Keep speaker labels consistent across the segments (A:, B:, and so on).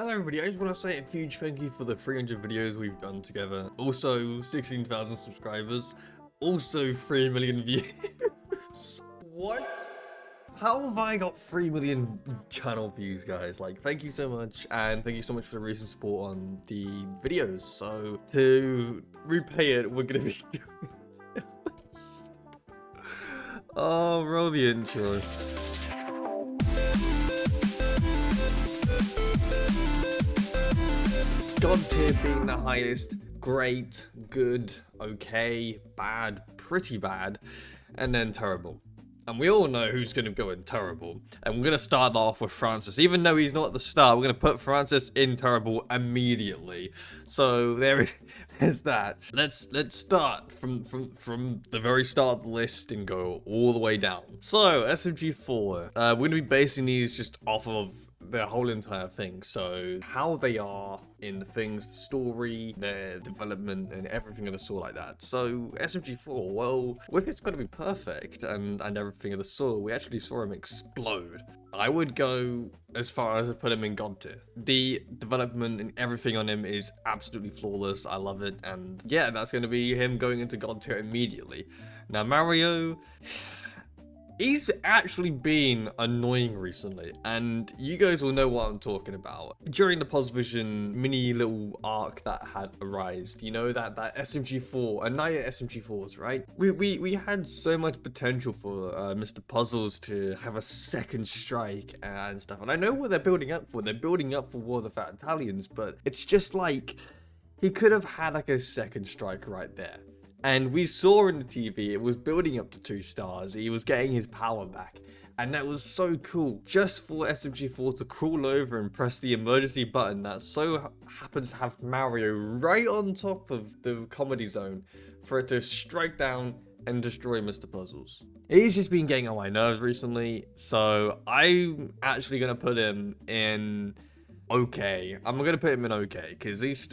A: Hello everybody, I just want to say a huge thank you for the 300 videos we've done together. Also 16,000 subscribers. Also 3 million views. What? How have I got 3 million channel views, guys? Like, thank you so much, and thank you so much for the recent support on the videos. So, to repay it, we're gonna be doing this. Oh, roll the intro. God tier being the highest, great, good, okay, bad, pretty bad, and then terrible. And we all know who's going to go in terrible. And we're going to start that off with Francis. Even though he's not at the start, we're going to put Francis in terrible immediately. So there's that. Let's start from the very start of the list and go all the way down. So SMG4, we're going to be basing these just off of their whole entire thing. So how they are in the things, the story, their development, and everything of the sort like that. So SMG4, well, with it's got to be perfect and everything of the sort, we actually saw him explode. I would go as far as to put him in God tier. The development and everything on him is absolutely flawless. I love it, and yeah, that's going to be him going into God tier immediately. Now Mario, he's actually been annoying recently, and you guys will know what I'm talking about. During the Posivision mini little arc that had arisen, you know, that SMG4, a night at SMG4s, right? We had so much potential for Mr. Puzzles to have a second strike and stuff, and I know what they're building up for. They're building up for War of the Fat Italians, but it's just like, he could have had like a second strike right there. And we saw in the TV, it was building up to 2 stars. He was getting his power back. And that was so cool. Just for SMG4 to crawl over and press the emergency button that so happens to have Mario right on top of the comedy zone for it to strike down and destroy Mr. Puzzles. He's just been getting on my nerves recently. So I'm actually going to put him in okay. I'm going to put him in okay because he's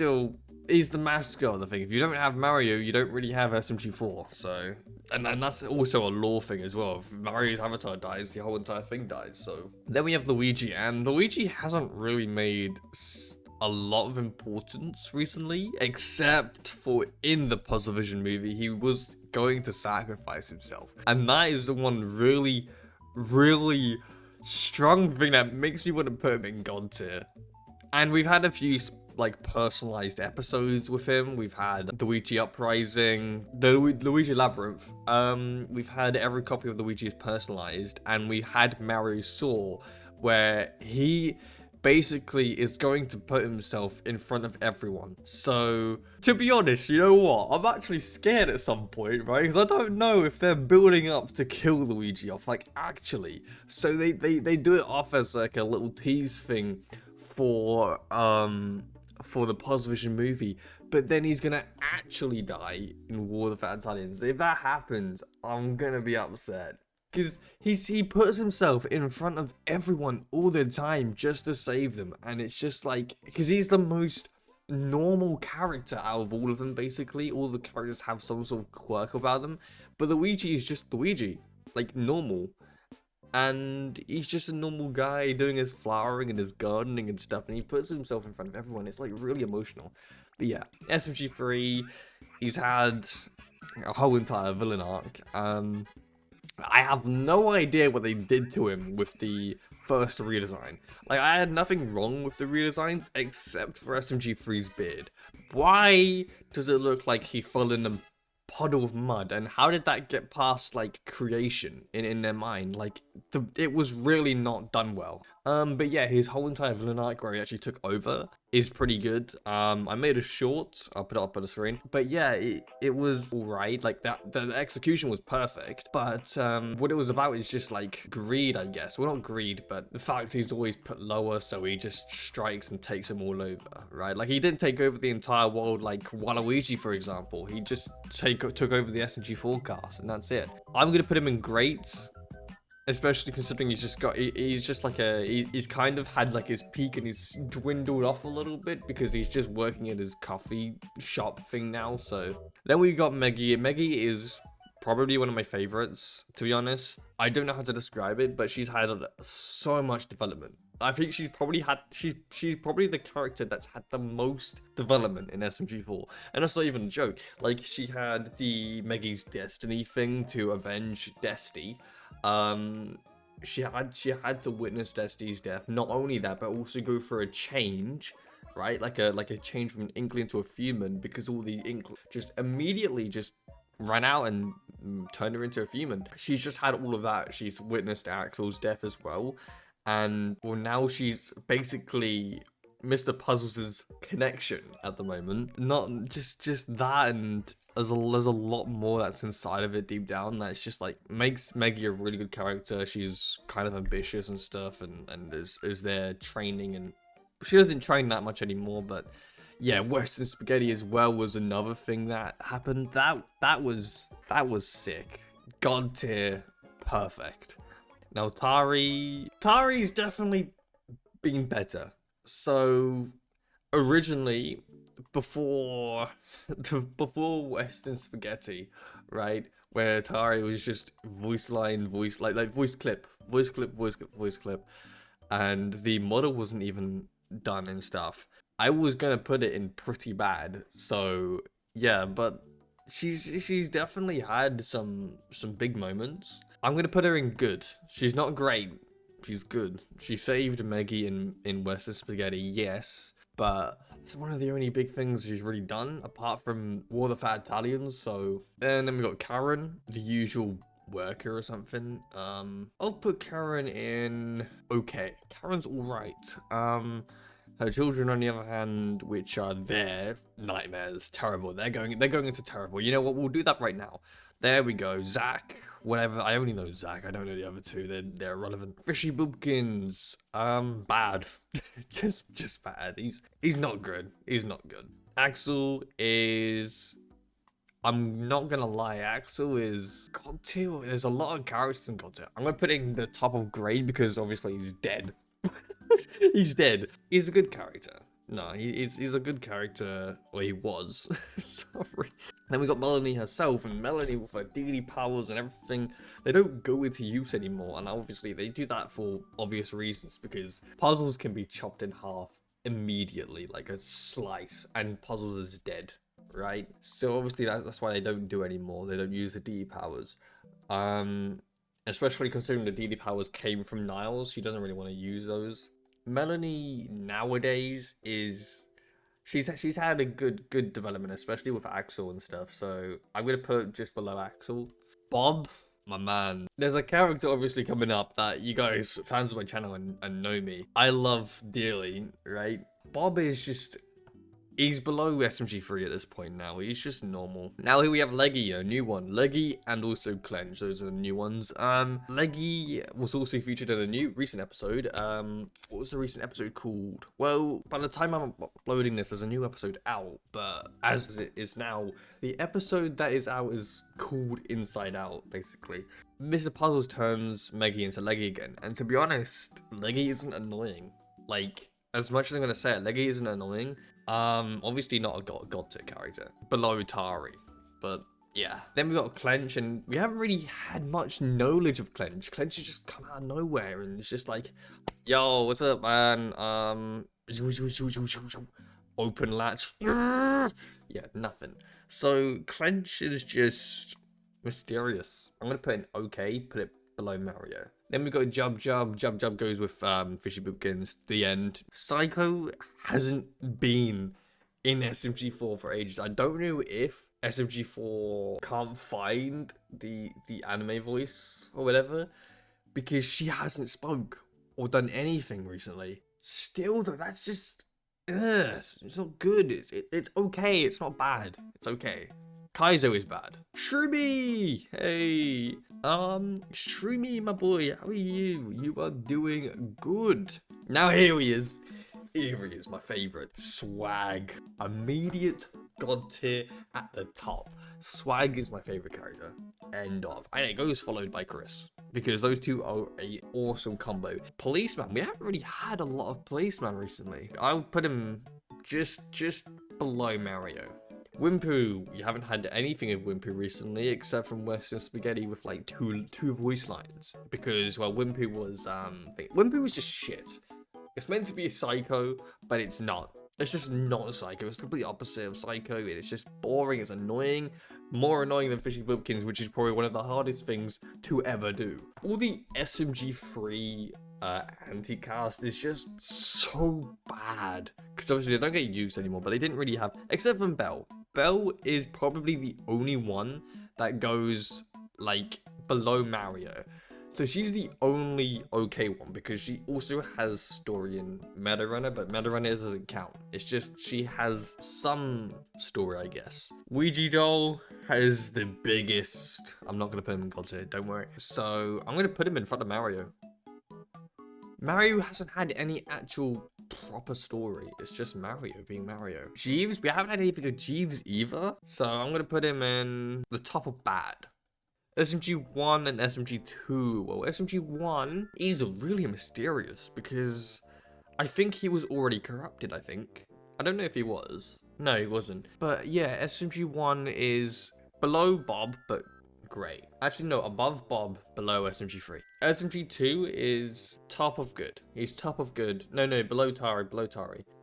A: the mascot of the thing. If you don't have Mario, you don't really have SMG4. So, and that's also a lore thing as well. If Mario's avatar dies, the whole entire thing dies. So then we have Luigi, and Luigi hasn't really made a lot of importance recently, except for in the Puzzlevision movie, he was going to sacrifice himself, and that is the one really strong thing that makes me want to put him in God tier. And we've had a few like personalized episodes with him. We've had Luigi Uprising, the Luigi Labyrinth. We've had every copy of Luigi is personalized, and we had Mario Saw, where he basically is going to put himself in front of everyone. So to be honest, you know what? I'm actually scared at some point, right? Because I don't know if they're building up to kill Luigi off, like actually. So they do it off as like a little tease thing for the Posivision movie, but then he's gonna actually die in War of the Fat Italians. If that happens, I'm gonna be upset, because he puts himself in front of everyone all the time just to save them, and it's just like, because he's the most normal character out of all of them. Basically all the characters have some sort of quirk about them, but Luigi is just Luigi, like normal. And he's just a normal guy doing his flowering and his gardening and stuff, and he puts himself in front of everyone. It's like really emotional. But yeah, SMG3, he's had a whole entire villain arc. I have no idea what they did to him with the first redesign. Like, I had nothing wrong with the redesigns except for SMG3's beard. Why does it look like he fell in a puddle of mud, and how did that get past like creation in their mind? Like, it was really not done well. But yeah, his whole entire villain arc where he actually took over is pretty good. I made a short, I'll put it up on the screen, but yeah, it was alright. Like, that the execution was perfect, but what it was about is just like greed, I guess. Well, not greed, but the fact he's always put lower, so he just strikes and takes him all over, right? Like, he didn't take over the entire world like Waluigi, for example. He just took over the SMG4 cast, and that's it. I'm gonna put him in great, especially considering he's kind of had like his peak and he's dwindled off a little bit because he's just working at his coffee shop thing now. So then we got Meggy. Meggy is probably one of my favorites, to be honest. I don't know how to describe it, but she's had so much development. I think she's probably the character that's had the most development in SMG4, and that's not even a joke. Like, she had the Maggie's Destiny thing to avenge Desti. She had to witness Destiny's death. Not only that, but also go for a change, right? Like a change from an Inkling to a human, because all the Inkling just immediately just ran out and turned her into a human. She's just had all of that. She's witnessed Axel's death as well, and well, now she's basically Mr. Puzzles' connection at the moment. Not just that, and there's a lot more that's inside of it deep down that's just like makes Maggie a really good character. She's kind of ambitious and stuff, and is there training, and she doesn't train that much anymore, but yeah, Western Spaghetti as well was another thing that happened. That was sick. God tier, perfect. Now Tari's definitely been better. So originally, before Western Spaghetti, right, where Tari was just voice clip, and the model wasn't even done and stuff. I was gonna put it in pretty bad, so yeah, but she's definitely had some big moments. I'm gonna put her in good. She's not great, she's good. She saved Maggie in Western Spaghetti, yes, but that's one of the only big things she's really done, apart from War of the Fat Italians. So, and then we got Karen, the usual worker or something. I'll put Karen in okay. Karen's alright. Her children, on the other hand, which are their nightmares, terrible. They're going into terrible. You know what? We'll do that right now. There we go. Zach, whatever. I only know Zach. I don't know the other two. They're irrelevant. Fishy Boobkins, bad. just bad. He's not good. He's not good. Axel is. I'm not gonna lie. Axel is God tier. There's a lot of characters in God tier. I'm gonna put it in the top of grade because obviously he's dead. He's dead. He's a good character. No, he's a good character. Well, he was. Sorry. Then we got Melanie herself, and Melanie with her deity powers and everything. They don't go into use anymore, and obviously they do that for obvious reasons, because Puzzles can be chopped in half immediately, like a slice, and Puzzles is dead, right? So obviously that's why they don't do anymore. They don't use the deity powers. Especially considering the deity powers came from Niles, she doesn't really want to use those. Melanie nowadays she's had a good development, especially with Axel and stuff. So I'm gonna put just below Axel. Bob, my man. There's a character obviously coming up that you guys, fans of my channel and know me, I love dearly, right? Bob is just, he's below SMG3 at this point now. He's just normal. Now here we have Leggy, a new one. Leggy and also Clench. Those are the new ones. Leggy was also featured in a recent episode. What was the recent episode called? Well, by the time I'm uploading this, there's a new episode out. But as it is now, the episode that is out is called Inside Out, basically. Mr. Puzzles turns Meggy into Leggy again. And to be honest, Leggy isn't annoying. Like, as much as I'm going to say it, Leggy isn't annoying. Obviously not a god tier character. Below Tari. But yeah. Then we got Clench, and we haven't really had much knowledge of Clench. Clench has just come out of nowhere, and it's just like, yo, what's up, man? Open latch. Yeah, nothing. So Clench is just mysterious. I'm gonna put in okay, put it below Mario. Then we got Jub Jub. Jub Jub goes with Fishy Boopkins. The end. Psycho hasn't been in SMG4 for ages. I don't know if SMG4 can't find the anime voice or whatever, because she hasn't spoke or done anything recently. Still though, that's just it's not good. It's okay. It's not bad. It's okay. Kaizo is bad. Shroomy! Hey! Shroomy, my boy, how are you? You are doing good. Now here he is. Here he is, my favorite. Swag. Immediate god tier at the top. Swag is my favorite character. End of. And it goes followed by Chris, because those two are an awesome combo. Policeman. We haven't really had a lot of Policeman recently. I'll put him just below Mario. Wimpu, you haven't had anything of Wimpu recently, except from Western Spaghetti with like two voice lines, because well, Wimpu was just shit. It's meant to be a psycho, but it's not. It's just not a psycho. It's the complete opposite of psycho. It's just boring. It's annoying. More annoying than Fishy Boopkins, which is probably one of the hardest things to ever do. All the SMG3 anti-cast is just so bad. Because obviously they don't get used anymore, but they didn't really have... Except for Belle. Belle is probably the only one that goes, like, below Mario. So she's the only okay one because she also has story in Meta Runner, but Meta Runner doesn't count. It's just she has some story, I guess. Ouija Doll has the biggest... I'm not going to put him in God tier, don't worry. So I'm going to put him in front of Mario. Mario hasn't had any actual proper story. It's just Mario being Mario. Jeeves, we haven't had anything of Jeeves either. So I'm going to put him in the top of bad. SMG1 and SMG2. Well, SMG1 is really mysterious because I think he was already corrupted, I think. I don't know if he was. No, he wasn't. But yeah, SMG1 is below Bob, but great. Actually, no, above Bob, below SMG3. SMG2 is top of good. He's top of good. No, below Tari,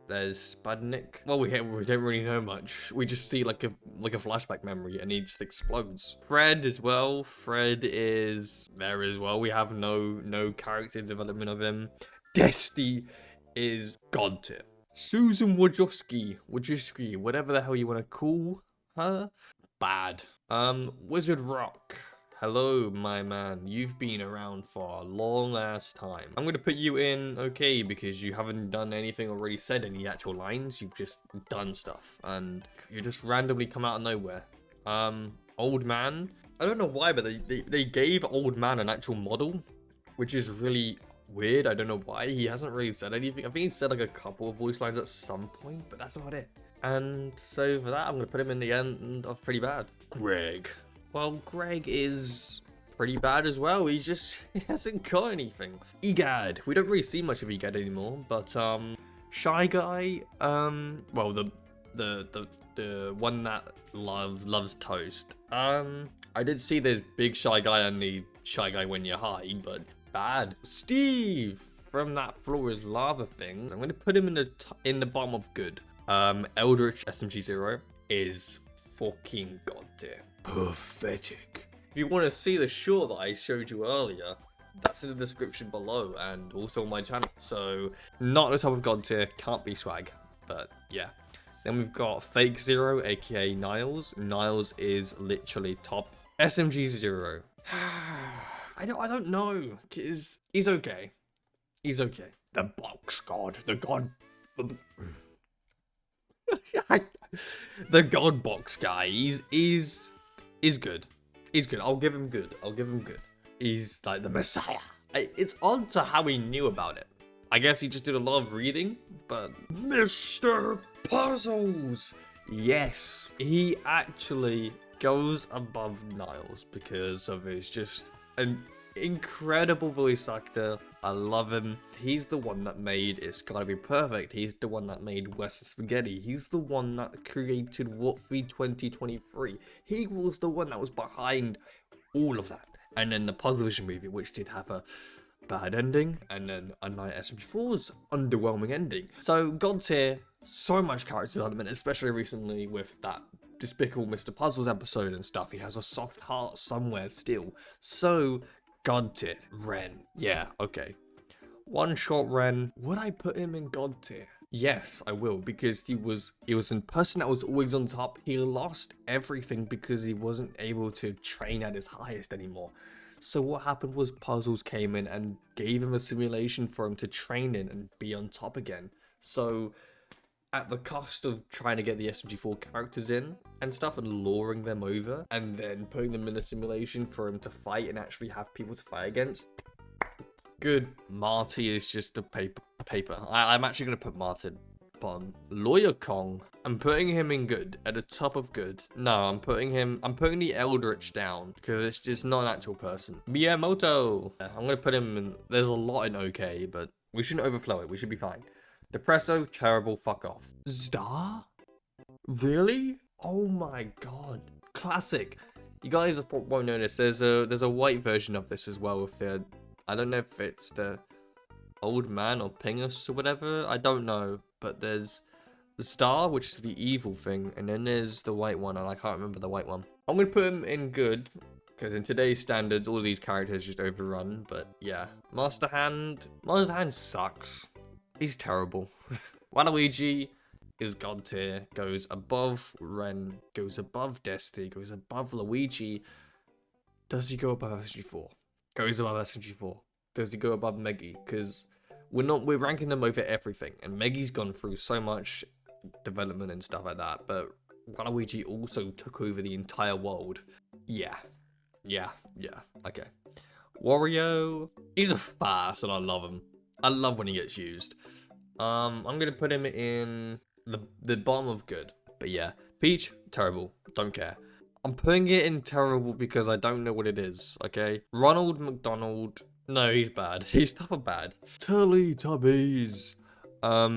A: There's Spudnik. Well, we don't really know much. We just see like a flashback memory and he just explodes. Fred as well. Fred is there as well. We have no character development of him. Desty is God tier. Susan Wojcicki, whatever the hell you want to call her. Bad. Wizard Rock. Hello, my man. You've been around for a long ass time. I'm gonna put you in okay because you haven't done anything or really said any actual lines. You've just done stuff and you just randomly come out of nowhere. Old Man. I don't know why, but they gave Old Man an actual model, which is really weird. I don't know why. He hasn't really said anything. I think he said like a couple of voice lines at some point, but that's about it. And so for that, I'm gonna put him in the end of pretty bad. Greg. Well, Greg is pretty bad as well. He hasn't got anything. Egad. We don't really see much of Egad anymore, but Shy Guy, well, the one that loves toast. I did see there's Big Shy Guy and the Shy Guy when you're high, but bad. Steve from that Floor is Lava thing. I'm gonna put him in the bottom of good. Eldritch SMG0 is fucking god tier. Pathetic. If you want to see the short that I showed you earlier, that's in the description below and also on my channel. So not the top of god tier, can't be swag, but yeah. Then we've got Fake Zero, aka Niles. Niles is literally top. SMG0. I don't know, cause he's okay. He's okay. The box god, the god. The god box guy. He's good. He's good. I'll give him good. He's like the messiah. It's odd to how he knew about it. I guess he just did a lot of reading, but Mr. Puzzles. Yes, he actually goes above Niles because of his just an incredible voice actor. I love him. He's the one that made It's Gotta Be Perfect. He's the one that made Western Spaghetti. He's the one that created What V 2023. He was the one that was behind all of that. And then the Puzzle Vision movie, which did have a bad ending, and then a Night SMG4's underwhelming ending. So God tier, so much character development, especially recently with that Despicable Mr. Puzzles episode and stuff. He has a soft heart somewhere still. So God tier. Ren. Yeah, okay. One shot Ren. Would I put him in God tier? Yes, I will, because he was a person that was always on top. He lost everything because he wasn't able to train at his highest anymore. So what happened was Puzzles came in and gave him a simulation for him to train in and be on top again. So at the cost of trying to get the SMG4 characters in and stuff and luring them over and then putting them in a simulation for him to fight and actually have people to fight against. Good. Marty is just a paper. I'm actually going to put Martin bottom. Lawyer Kong, I'm putting him in good, at the top of good. No, I'm putting the Eldritch down because it's just not an actual person. Miyamoto, I'm going to put him in, there's a lot in okay, but we shouldn't overflow it. We should be fine. Depresso, terrible, fuck off. Star? Really? Oh my god. Classic. You guys won't know this. There's a white version of this as well with the, I don't know if it's the old man or Pingus or whatever. I don't know, but there's the star, which is the evil thing, and then there's the white one, and I can't remember the white one. I'm gonna put him in good, because in today's standards, all of these characters just overrun. But yeah, Master Hand sucks. He's terrible. Waluigi is god tier, goes above Ren, goes above Destiny, goes above Luigi. Does he go above SMG4? Goes above SMG4. Does he go above Meggy? Because we're ranking them over everything, and Meggy's gone through so much development and stuff like that, but Waluigi also took over the entire world. Yeah, okay. Wario, he's a farce, and I love him. I love when he gets used. I'm gonna put him in the bottom of good. But yeah, Peach, terrible. Don't care. I'm putting it in terrible because I don't know what it is, okay? Ronald McDonald, no, he's bad. He's top of bad. Teletubbies.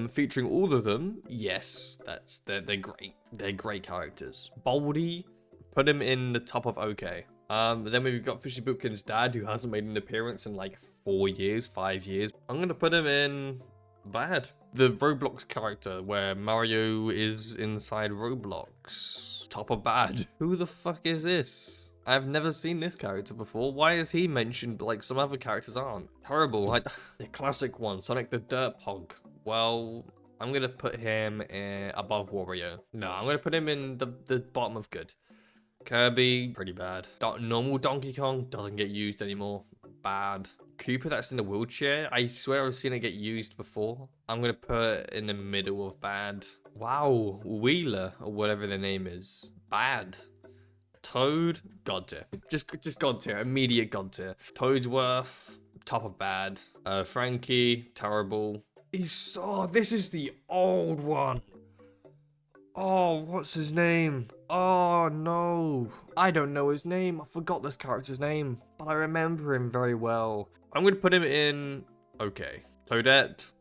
A: Featuring all of them, yes, they're great. They're great characters. Baldy, put him in the top of okay. Then we've got Fishy Bootkin's dad, who hasn't made an appearance in like 4 years, 5 years. I'm gonna put him in bad. The Roblox character where Mario is inside Roblox, top of bad. Who the fuck is this? I've never seen this character before. Why is he mentioned but like some other characters aren't? Terrible. The classic one, Sonic the Dirt Hog. Well, I'm gonna put him above Wario. No, I'm gonna put him in the bottom of good. Kirby, pretty bad. Normal Donkey Kong doesn't get used anymore. Bad. Cooper that's in the wheelchair, I swear I've seen it get used before. I'm gonna put in the middle of bad. Wow, Wheeler, or whatever their name is. Bad. Toad, god tier. Just god tier, immediate god tier. Toadsworth, top of bad. Frankie, terrible. This is the old one. Oh, what's his name? Oh, no. I don't know his name. I forgot this character's name, but I remember him very well. I'm going to put him in okay. Toadette,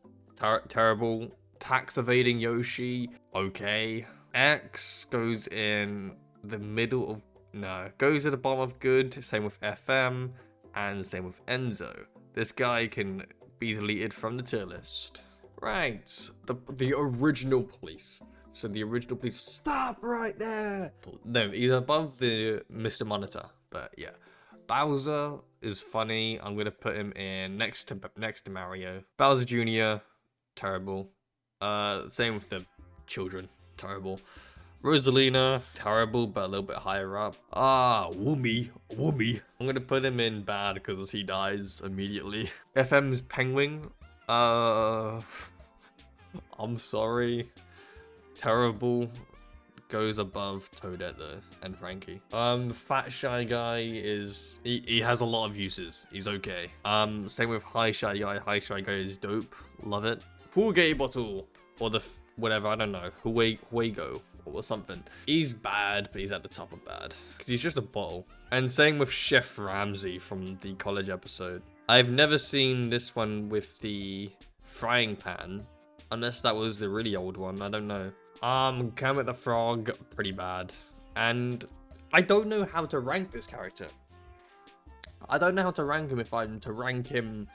A: terrible. Tax evading Yoshi, okay. X goes in the middle of, no, goes at the bottom of good. Same with FM and same with Enzo. This guy can be deleted from the tier list. Right, the original police. So the original police, stop right there. No, he's above the Mr. Monitor, but yeah. Bowser is funny. I'm gonna put him in next to Mario. Bowser Jr., terrible. Same with the children, terrible. Rosalina, terrible, but a little bit higher up. Woomy. I'm gonna put him in bad because he dies immediately. FM's Penguin, I'm sorry. Terrible, goes above Toadette though, and Frankie. Fat Shy Guy is, he has a lot of uses. He's okay. Same with High Shy Guy. High Shy Guy is dope. Love it. Full Gay Bottle, or the whatever, I don't know. Huego or something. He's bad, but he's at the top of bad because he's just a bottle. And same with Chef Ramsay from the college episode. I've never seen this one with the frying pan, unless that was the really old one. I don't know. Kermit the Frog, pretty bad. And I don't know how to rank this character. I don't know how to rank him, if I'm to rank him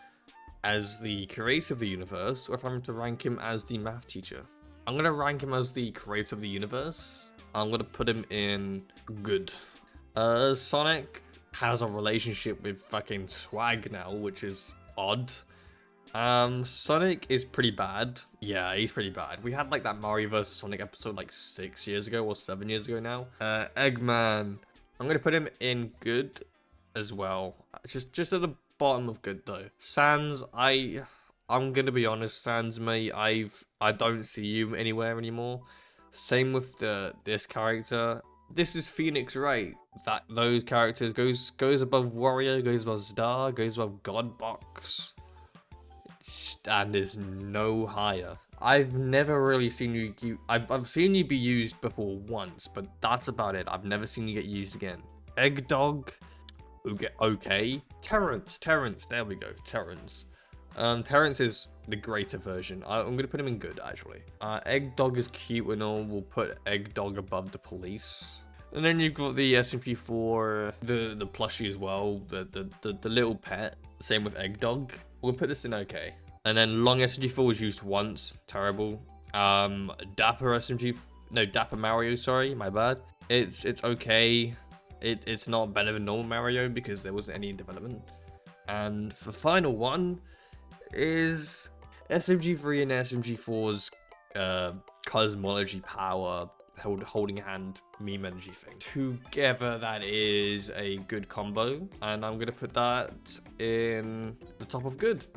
A: as the creator of the universe, or if I'm to rank him as the math teacher. I'm gonna rank him as the creator of the universe. I'm gonna put him in good. Sonic has a relationship with fucking Swag now, which is odd. Sonic is pretty bad. Yeah, he's pretty bad. We had like that Mario vs Sonic episode like 6 years ago or 7 years ago now. Eggman, I'm gonna put him in good as well. Just at the bottom of good though. Sans, I'm gonna be honest, Sans, mate, I don't see you anywhere anymore. Same with this character. This is Phoenix Wright. Those characters goes above Wario, goes above Star, goes above Godbox. And is no higher. I've never really seen you. I've seen you be used before once, but that's about it. I've never seen you get used again. Egg Dog, okay. Terrence, there we go. Terrence. Terrence is the greater version. I'm gonna put him in good actually. Egg Dog is cute and all. We'll put Egg Dog above the police. And then you've got the SMG4, the plushie as well, the little pet. Same with Egg Dog. We'll put this in okay. And then long SMG4 was used once, terrible. Dapper Mario, sorry, my bad. It's okay. It's not better than normal Mario because there wasn't any in development. And the final one is SMG3 and SMG4's cosmology power holding hand meme energy thing. Together, that is a good combo, and I'm gonna put that in the top of good.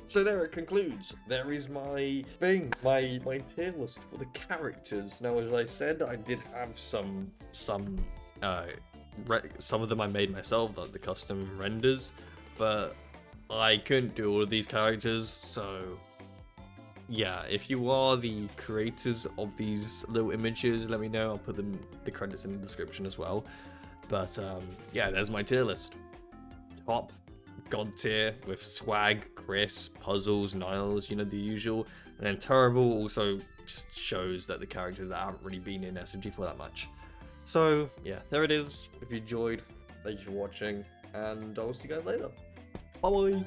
A: So there it concludes. There is my thing, my tier list for the characters. Now, as I said, I did have some of them I made myself, like the custom renders, but I couldn't do all of these characters, so yeah, if you are the creators of these little images, let me know. I'll put the credits in the description as well. But yeah, there's my tier list. Top, God tier with swag, crisp, puzzles, Niles, you know, the usual. And then terrible also just shows that the characters that haven't really been in SMG4 that much. So yeah, there it is. If you enjoyed, thank you for watching, and I'll see you guys later. Bye bye.